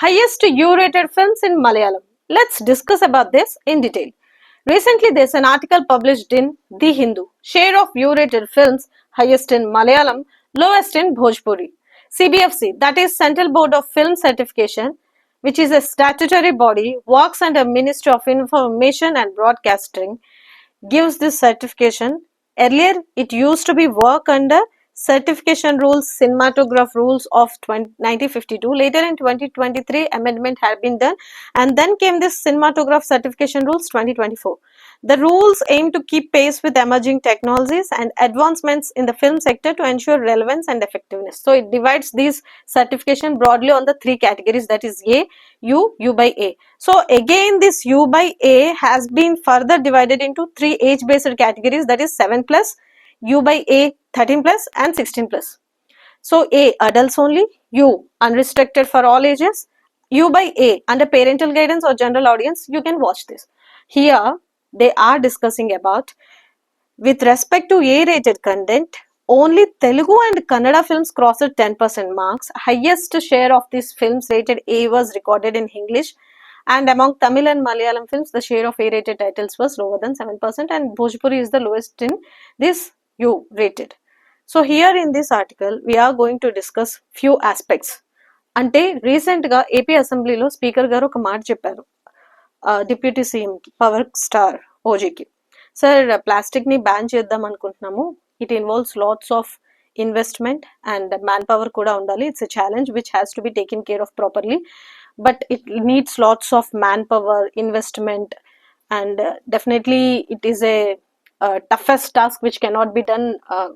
highest U-rated films in Malayalam. Let's discuss about this in detail. Recently, there's an article published in The Hindu. Share of U-rated films highest in Malayalam, lowest in Bhojpuri. CBFC, that is Central Board of Film Certification, which is a statutory body, works under Ministry of Information and Broadcasting, gives this certification. Earlier, it used to be work under certification rules, cinematograph rules of 1952. Later in 2023, amendment had been done, and then came this cinematograph certification rules 2024. The rules aim to keep pace with emerging technologies and advancements in the film sector to ensure relevance and effectiveness. So it divides these certification broadly on the three categories, that is A, U by A. So again, this U by A has been further divided into three age-based categories, that is 7 plus, U by A 13 plus and 16 plus. So A, adults only, U, unrestricted for all ages, U by A, under parental guidance or general audience, you can watch this. Here, they are discussing about, with respect to A-rated content, only Telugu and Kannada films crossed 10% marks. Highest share of these films rated A was recorded in English, and among Tamil and Malayalam films, the share of A-rated titles was lower than 7%, and Bhojpuri is the lowest in this U-rated. So here in this article, we are going to discuss few aspects. అంటే రీసెంట్గా AP అసెంబ్లీలో speaker గారు ఒక మాట చెప్పారు deputy సీఎంకి, power star ఓజీకి. Sir, ప్లాస్టిక్ని బ్యాన్ చేద్దాం అనుకుంటున్నాము, it involves lots of investment and man power కూడా ఉండాలి, it's a challenge which has to be taken care of properly, but it needs lots of manpower, investment, and definitely it is a toughest task which cannot be done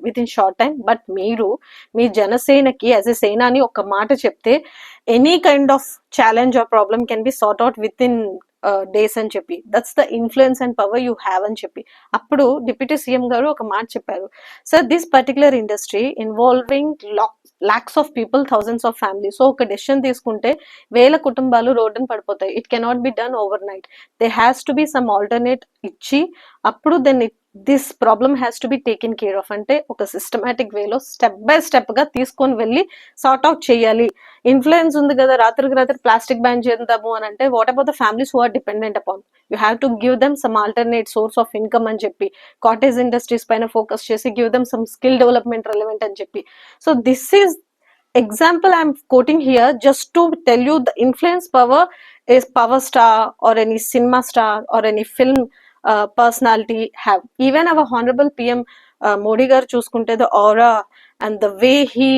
within short time. But మీరు మీ జనసేనకి as a సేన అని ఒక మాట చెప్తే any kind of challenge or problem can be sort out within days అని చెప్పి, that's the influence and power you have అని చెప్పి. అప్పుడు డిప్యూటీ సీఎం గారు ఒక మాట చెప్పారు, sir this particular industry involving lakhs of people, thousands of family. So ఒక డెసిషన్ తీసుకుంటే వేల కుటుంబాలు రోడ్డున పడిపోతాయి. It cannot be done overnight. They has to be some alternate ఇచ్చి అప్పుడు then this problem has to be taken care of. అంటే ఒక సిస్టమాటిక్ వేలో స్టెప్ బై స్టెప్ గా తీసుకొని వెళ్ళి సార్ట్ అవుట్ చేయాలి. ఇన్ఫ్లుయెన్స్ ఉంది కదా, రాత్రికి రాత్రి ప్లాస్టిక్ బ్యాన్ చేద్దాము అని అంటే what about the families who are dependent upon? You have to give them some alternate source of income అని చెప్పి, కాటేజ్ ఇండస్ట్రీస్ పైన ఫోకస్ చేసి give them some skill development relevant అని చెప్పి. So this is example I'm quoting here just to tell you the influence power is power star or any cinema star or any film personality have. Even our honorable PM Modi gar chuskunte, the aura and the way he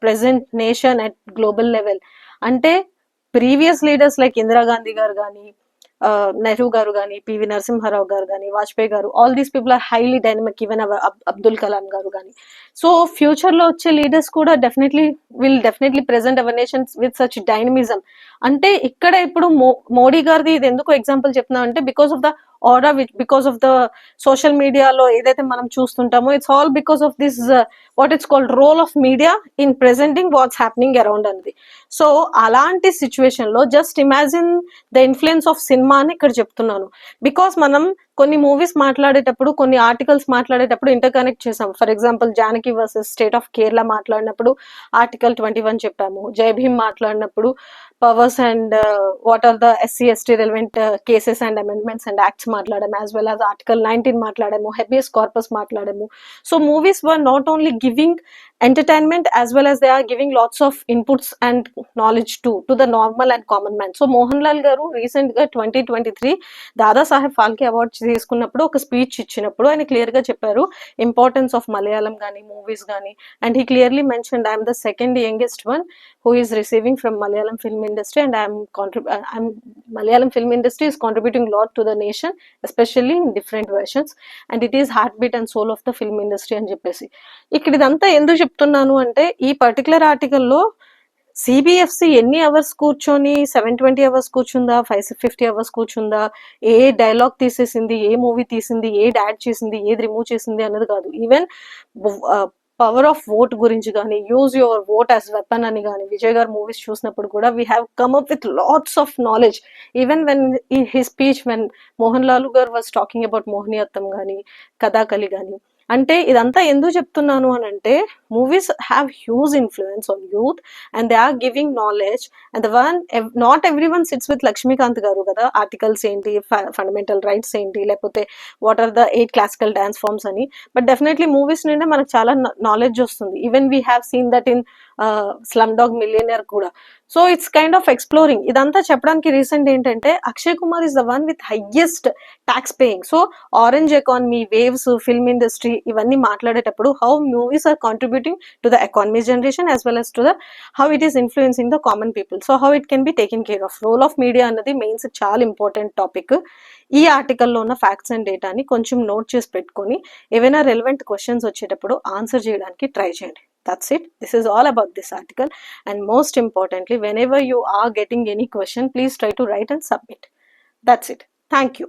present nation at global level, ante previous leaders like Indira Gandhi garu gani, Nehru garu gani, PV Narasimharao garu gani, Vajpayee garu, all these people are highly dynamic. Even our Abdul Kalam garu gani. So future lo వచ్చే leaders కూడా will definitely present our nations with such dynamism. అంటే ఇక్కడ ఇప్పుడు మోడీ గారిది ఇది ఎందుకు example చెప్తున్నా అంటే because of the aura, because of the social మీడియాలో ఏదైతే మనం చూస్తుంటామో, it's all because of this what it's called role of media in presenting what's happening around అనేది. సో అలాంటి సిచ్యువేషన్ లో just imagine the influence of cinema అని ఇక్కడ చెప్తున్నాను. బికాస్ మనం కొన్ని మూవీస్ మాట్లాడేటప్పుడు, కొన్ని ఆర్టికల్స్ మాట్లాడేటప్పుడు ఇంటర్ కనెక్ట్ చేసాం. For example Janaki versus state of Kerala మాట్లాడినప్పుడు ఆర్టికల్ 21 చెప్పాము. జై భీమ్ మాట్లాడినప్పుడు powers and what are the SC/ST relevant cases and amendments and acts మాట్లాడాము, as well as article 19 మాట్లాడాము, habeas corpus మాట్లాడాము. So movies were not only giving entertainment as well as they are giving lots of inputs and knowledge to the normal and common man. So Mohan Lal గారు recent గా 2023 Dada Saheb Phalke award తీసుకున్నప్పుడు ఒక speech ఇచ్చినప్పుడు ఆయన clear గా చెప్పారు importance of Malayalam కానీ movies కానీ, and he clearly mentioned I'm the second youngest one who is receiving from Malayalam film industry, and Malayalam film industry is contributing a lot to the nation, especially in different versions, and it is heartbeat and soul of the film industry అని చెప్పేసి. ఇక్కడ ఇదంతా ఎందుకు చెప్తున్నాను అంటే ఈ particular ఆర్టికల్లో CBFC ఎన్ని అవర్స్ కూర్చొని 720 అవర్స్ కూర్చుందా, 550 అవర్స్ కూర్చుందా, ఏ డైలాగ్ తీసేసింది, ఏ మూవీ తీసింది, ఏది యాడ్ చేసింది, ఏది రిమూవ్ చేసింది అన్నది కాదు. ఈవెన్ పవర్ ఆఫ్ ఓట్ గురించి కానీ, use your vote as weapon అని కానీ విజయ్ గారు మూవీస్ చూసినప్పుడు కూడా we have come up with lots of knowledge. Even when ఈ his speech when Mohan Lal garu was talking about Mohiniyattam కానీ, కథాకళి కానీ, అంటే ఇదంతా ఎందుకు చెప్తున్నాను అని అంటే, movies have huge influence on youth and they are giving knowledge. And not every one sits with Lakshmikant garu కదా, ఆర్టికల్స్ ఏంటి, ఫండమెంటల్ రైట్స్ ఏంటి, లేకపోతే what are the 8 classical dance forms అని. బట్ డెఫినెట్లీ మూవీస్ నుండి మనకు చాలా నాలెడ్జ్ వస్తుంది. Even we have seen that in slumdog millionaire కూడా. So it's kind of exploring. ఇదంతా చెప్పడానికి రీసెంట్ ఏంటంటే, Akshay Kumar is the one with highest tax paying. So orange economy, waves, film industry ఇవన్నీ మాట్లాడేటప్పుడు how movies are contributing to the economy generation as well as to the how it is influencing the common people. So how it can be taken care of. Role of media అన్నది mains చాలా important topic. ఈ ఆర్టికల్లో ఉన్న facts and డేటాని కొంచెం note చేసి పెట్టుకొని ఏవైనా రెలవెంట్ క్వశ్చన్స్ వచ్చేటప్పుడు ఆన్సర్ చేయడానికి ట్రై చేయండి. That's it. This is all about this article. And most importantly, whenever you are getting any question, please try to write and submit. That's it. Thank you.